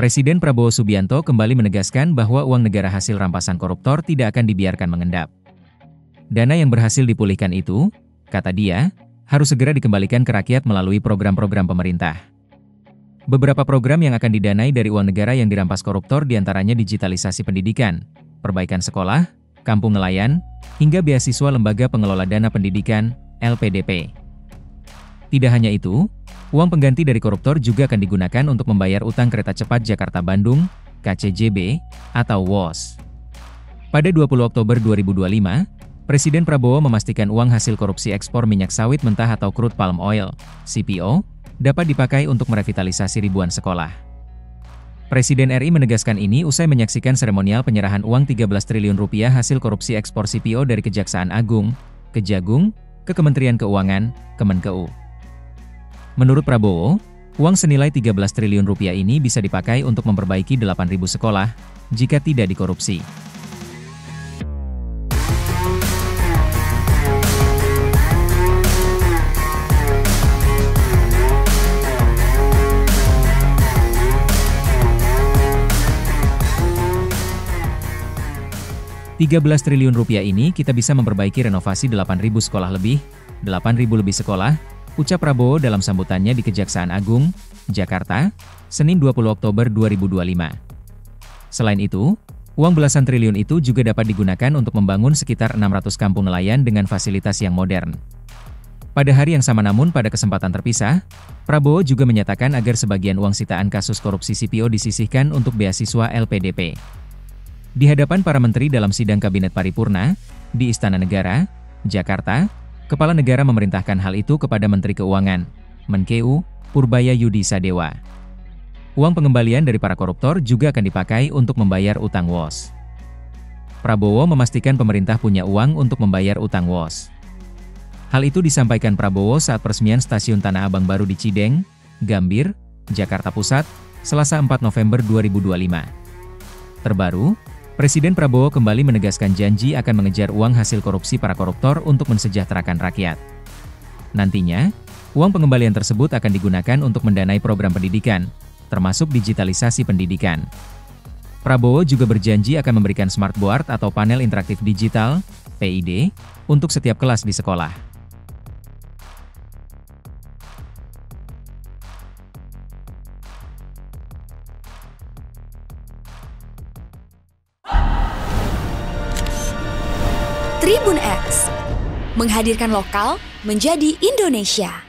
Presiden Prabowo Subianto kembali menegaskan bahwa uang negara hasil rampasan koruptor tidak akan dibiarkan mengendap. Dana yang berhasil dipulihkan itu, kata dia, harus segera dikembalikan ke rakyat melalui program-program pemerintah. Beberapa program yang akan didanai dari uang negara yang dirampas koruptor diantaranya digitalisasi pendidikan, perbaikan sekolah, kampung nelayan, hingga beasiswa Lembaga Pengelola Dana Pendidikan, LPDP. Tidak hanya itu, uang pengganti dari koruptor juga akan digunakan untuk membayar utang kereta cepat Jakarta-Bandung, KCJB, atau WOS. Pada 20 Oktober 2025, Presiden Prabowo memastikan uang hasil korupsi ekspor minyak sawit mentah atau crude palm oil, CPO, dapat dipakai untuk merevitalisasi ribuan sekolah. Presiden RI menegaskan ini usai menyaksikan seremonial penyerahan uang 13 triliun rupiah hasil korupsi ekspor CPO dari Kejaksaan Agung, Kejagung, ke Kementerian Keuangan, Kemenkeu. Menurut Prabowo, uang senilai 13 triliun rupiah ini bisa dipakai untuk memperbaiki 8.000 sekolah, jika tidak dikorupsi. Rp13 triliun rupiah ini kita bisa memperbaiki renovasi 8.000 sekolah lebih, 8.000 lebih sekolah, ucap Prabowo dalam sambutannya di Kejaksaan Agung, Jakarta, Senin 20 Oktober 2025. Selain itu, uang belasan triliun itu juga dapat digunakan untuk membangun sekitar 600 kampung nelayan dengan fasilitas yang modern. Pada hari yang sama namun pada kesempatan terpisah, Prabowo juga menyatakan agar sebagian uang sitaan kasus korupsi CPO disisihkan untuk beasiswa LPDP. Di hadapan para menteri dalam sidang Kabinet Paripurna, di Istana Negara, Jakarta, Kepala Negara memerintahkan hal itu kepada Menteri Keuangan, Menkeu, Purbaya Yudi Sadewa. Uang pengembalian dari para koruptor juga akan dipakai untuk membayar utang WOS. Prabowo memastikan pemerintah punya uang untuk membayar utang WOS. Hal itu disampaikan Prabowo saat peresmian stasiun Tanah Abang baru di Cideng, Gambir, Jakarta Pusat, Selasa 4 November 2025. Terbaru, Presiden Prabowo kembali menegaskan janji akan mengejar uang hasil korupsi para koruptor untuk mensejahterakan rakyat. Nantinya, uang pengembalian tersebut akan digunakan untuk mendanai program pendidikan, termasuk digitalisasi pendidikan. Prabowo juga berjanji akan memberikan smartboard atau panel interaktif digital, PID, untuk setiap kelas di sekolah. Tribun X menghadirkan lokal menjadi Indonesia.